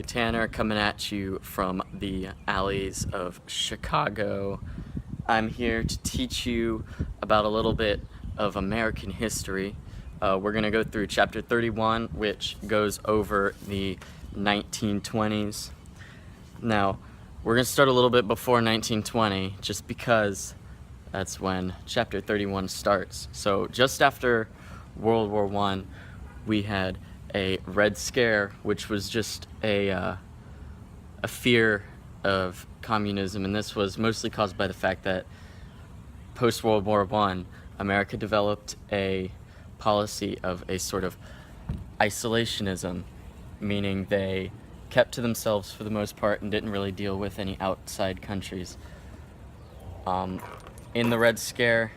Tanner coming at you from the alleys of Chicago. I'm here to teach you about a little bit of American history. We're going to go through chapter 31, which goes over the 1920s. Now, we're going to start a little bit before 1920, just because that's when chapter 31 starts. So just after World War I, we had a Red Scare, which was just a fear of communism, and this was mostly caused by the fact that post-World War I, America developed a policy of a sort of isolationism, meaning they kept to themselves for the most part and didn't really deal with any outside countries. In the Red Scare,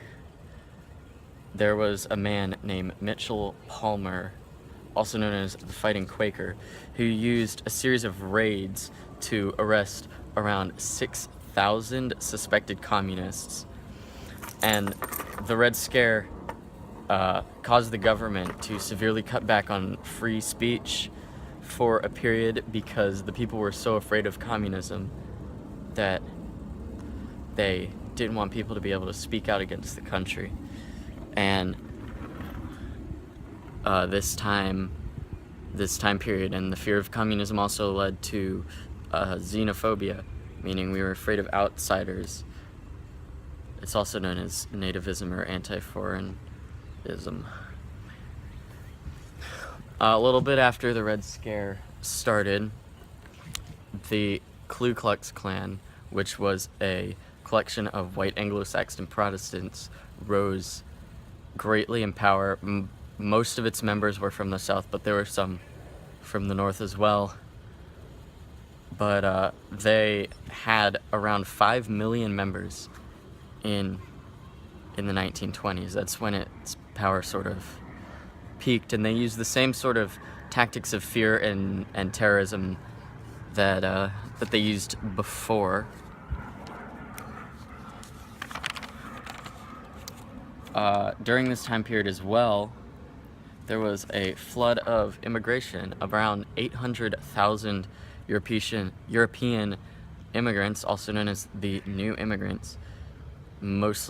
there was a man named Mitchell Palmer, also known as the Fighting Quaker, who used a series of raids to arrest around 6,000 suspected communists. And the Red Scare caused the government to severely cut back on free speech for a period because the people were so afraid of communism that they didn't want people to be able to speak out against the country. And this time period and the fear of communism also led to xenophobia, meaning we were afraid of outsiders. It's also known as nativism or anti-foreignism. A little bit after the Red Scare started, the Ku Klux Klan, which was a collection of white Anglo-Saxon Protestants, rose greatly in power. Most of its members were from the South, but there were some from the North as well. But they had around 5 million members in the 1920s. That's when its power sort of peaked, and they used the same sort of tactics of fear and terrorism that they used before. During this time period as well, there was a flood of immigration. Around 800,000 European immigrants, also known as the new immigrants, most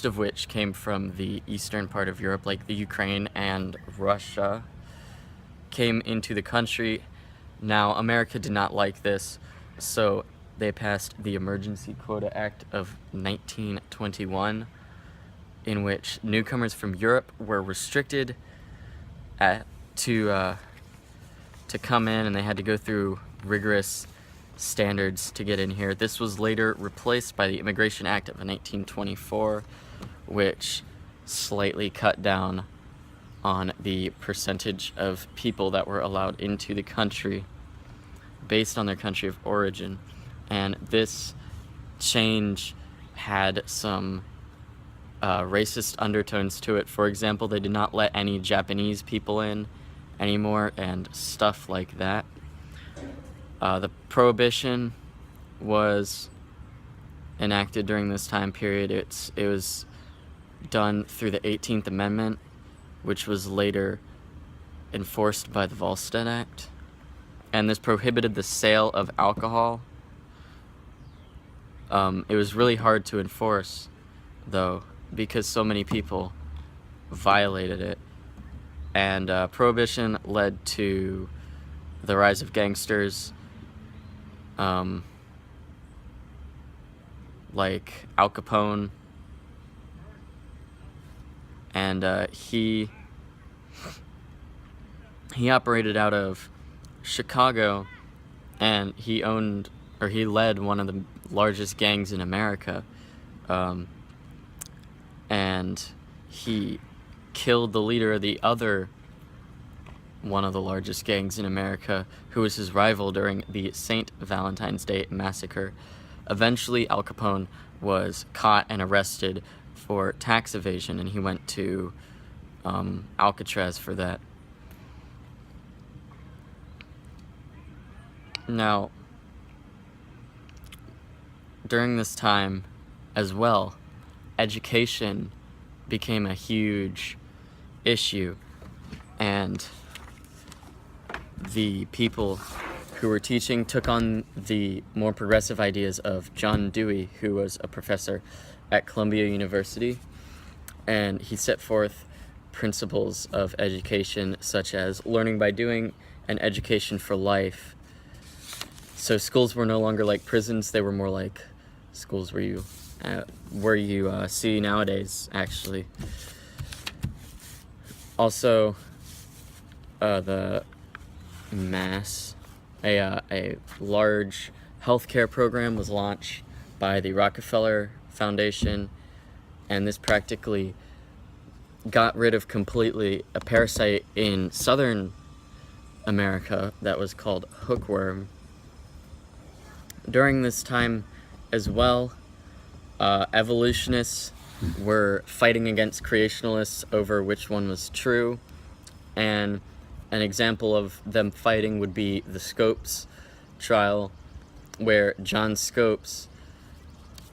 of which came from the eastern part of Europe, like the Ukraine and Russia, came into the country. Now, America did not like this, so they passed the Emergency Quota Act of 1921, in which newcomers from Europe were restricted to come in, and they had to go through rigorous standards to get in here. This was later replaced by the Immigration Act of 1924, which slightly cut down on the percentage of people that were allowed into the country based on their country of origin. And this change had some racist undertones to it. For example, they did not let any Japanese people in anymore and stuff like that. The Prohibition was enacted during this time period. It was done through the 18th Amendment, which was later enforced by the Volstead Act. And this prohibited the sale of alcohol. It was really hard to enforce, though, because so many people violated it. And Prohibition led to the rise of gangsters, like Al Capone, and he operated out of Chicago, and he led one of the largest gangs in America, and he killed the leader of the other one of the largest gangs in America, who was his rival during the St. Valentine's Day massacre. Eventually, Al Capone was caught and arrested for tax evasion, and he went to Alcatraz for that. Now, during this time as well, education became a huge issue, and the people who were teaching took on the more progressive ideas of John Dewey, who was a professor at Columbia University, and he set forth principles of education such as learning by doing and education for life. So schools were no longer like prisons, they were more like schools where you see nowadays, actually. Also, a large healthcare program was launched by the Rockefeller Foundation, and this practically got rid of completely a parasite in southern America that was called hookworm. During this time as well, evolutionists were fighting against creationalists over which one was true, and an example of them fighting would be the Scopes trial, where John Scopes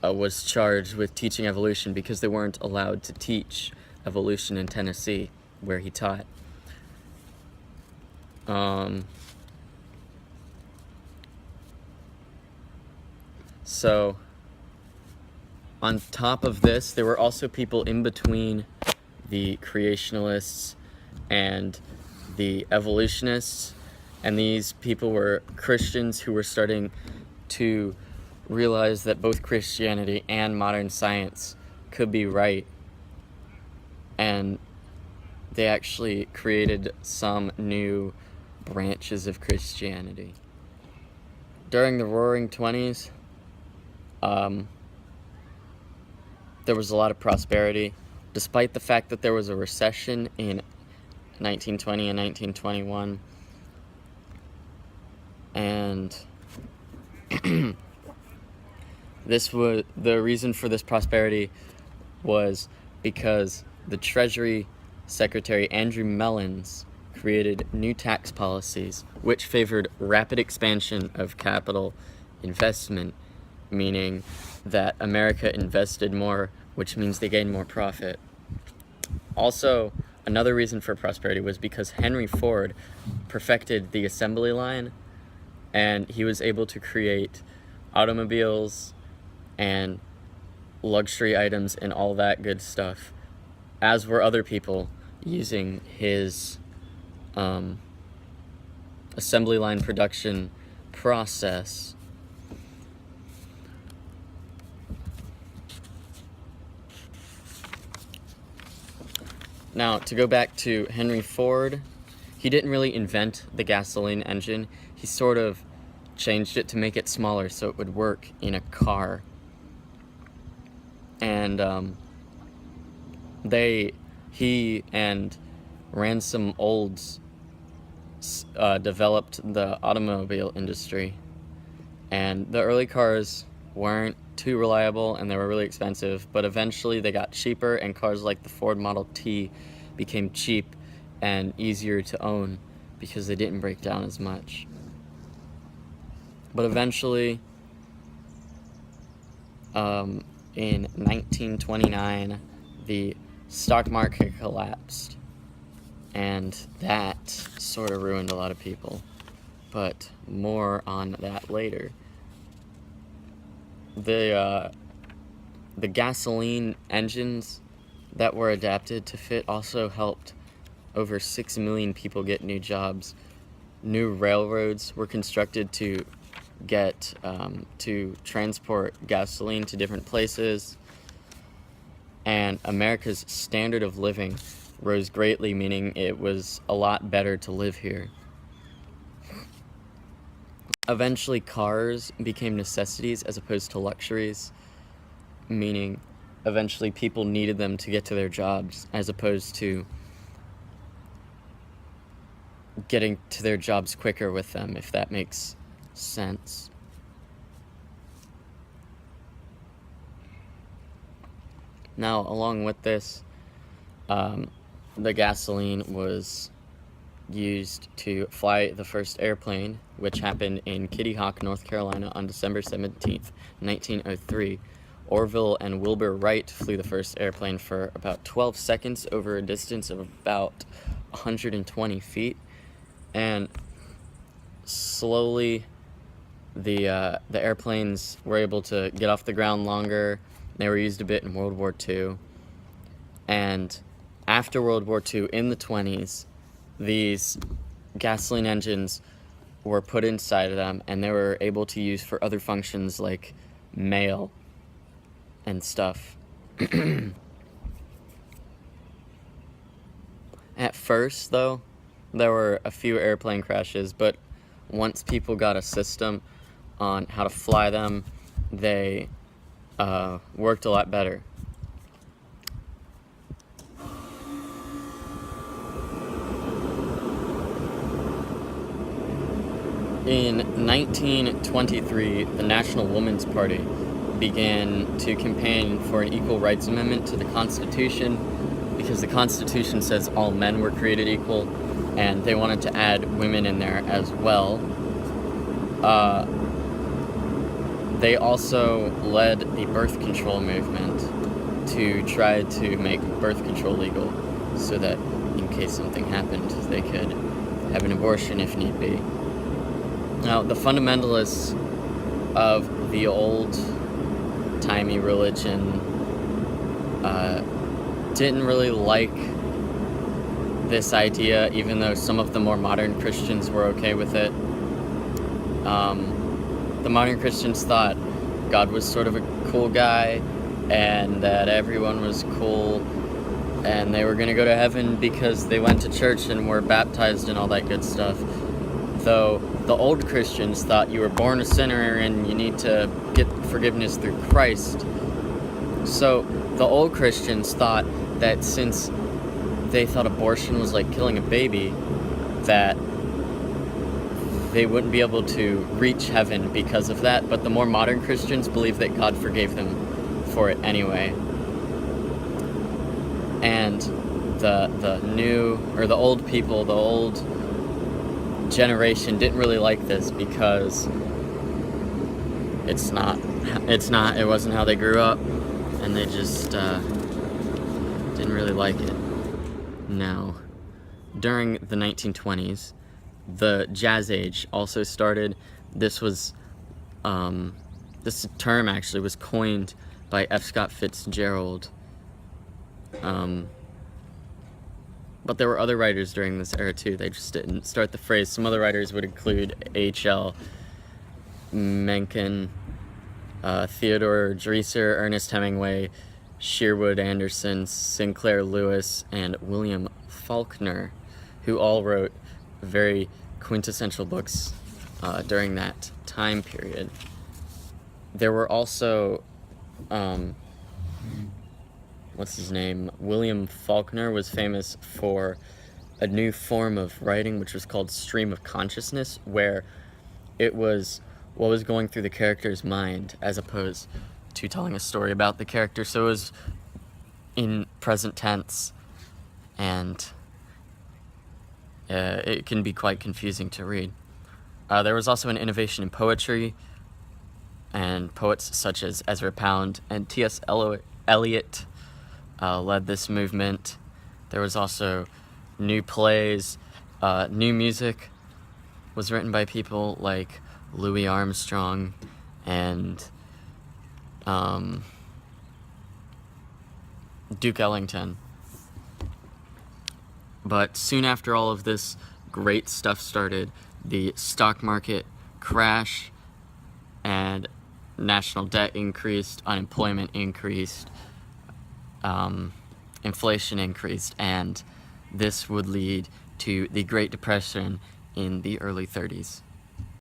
was charged with teaching evolution because they weren't allowed to teach evolution in Tennessee, where he taught. So, on top of this, there were also people in between the creationalists and the evolutionists, and these people were Christians who were starting to realize that both Christianity and modern science could be right, and they actually created some new branches of Christianity. During the Roaring 20s, there was a lot of prosperity, despite the fact that there was a recession in 1920 and 1921. And the reason for this prosperity was because the Treasury Secretary Andrew Mellons created new tax policies which favored rapid expansion of capital investment, meaning that America invested more, which means they gained more profit. Also, another reason for prosperity was because Henry Ford perfected the assembly line, and he was able to create automobiles and luxury items and all that good stuff, as were other people using his assembly line production process. Now, to go back to Henry Ford, he didn't really invent the gasoline engine. He sort of changed it to make it smaller so it would work in a car. And he and Ransom Olds developed the automobile industry. And the early cars weren't too reliable and they were really expensive, but eventually they got cheaper, and cars like the Ford Model T became cheap and easier to own because they didn't break down as much. But eventually, in 1929, the stock market collapsed, and that sort of ruined a lot of people, but more on that later. The gasoline engines that were adapted to fit also helped over 6 million people get new jobs. New railroads were constructed to get to transport gasoline to different places, and America's standard of living rose greatly, meaning it was a lot better to live here. Eventually, cars became necessities as opposed to luxuries, meaning eventually people needed them to get to their jobs as opposed to getting to their jobs quicker with them, if that makes sense. Now, along with this, the gasoline was used to fly the first airplane, which happened in Kitty Hawk, North Carolina on December 17th, 1903. Orville and Wilbur Wright flew the first airplane for about 12 seconds over a distance of about 120 feet. And slowly the airplanes were able to get off the ground longer. They were used a bit in World War II. And after World War II, in the 20s, these gasoline engines were put inside of them, and they were able to use for other functions like mail and stuff. At first, though, there were a few airplane crashes, but once people got a system on how to fly them, they worked a lot better. In 1923, the National Woman's Party began to campaign for an equal rights amendment to the Constitution, because the Constitution says all men were created equal, and they wanted to add women in there as well. They also led the birth control movement to try to make birth control legal, so that in case something happened, they could have an abortion if need be. Now, the fundamentalists of the old-timey religion didn't really like this idea, even though some of the more modern Christians were okay with it. The modern Christians thought God was sort of a cool guy, and that everyone was cool, and they were going to go to heaven because they went to church and were baptized and all that good stuff. Though the old Christians thought you were born a sinner and you need to get forgiveness through Christ. So the old Christians thought that since they thought abortion was like killing a baby, that they wouldn't be able to reach heaven because of that. But the more modern Christians believe that God forgave them for it anyway. And the new, or the old people, the old generation didn't really like this, because it wasn't how they grew up, and they just didn't really like it. Now, during the 1920s, the Jazz Age also started. This term actually was coined by F. Scott Fitzgerald. But there were other writers during this era too. They just didn't start the phrase. Some other writers would include H.L. Mencken, Theodore Dreiser, Ernest Hemingway, Sherwood Anderson, Sinclair Lewis, and William Faulkner, who all wrote very quintessential books during that time period. There were also what's his name? William Faulkner was famous for a new form of writing which was called stream of consciousness, where it was what was going through the character's mind as opposed to telling a story about the character. So it was in present tense, and it can be quite confusing to read. There was also an innovation in poetry, and poets such as Ezra Pound and T.S. Eliot led this movement. There was also new plays, new music was written by people like Louis Armstrong and Duke Ellington. But soon after all of this great stuff started, the stock market crashed, and national debt increased, unemployment increased, inflation increased, and this would lead to the Great Depression in the early 30s.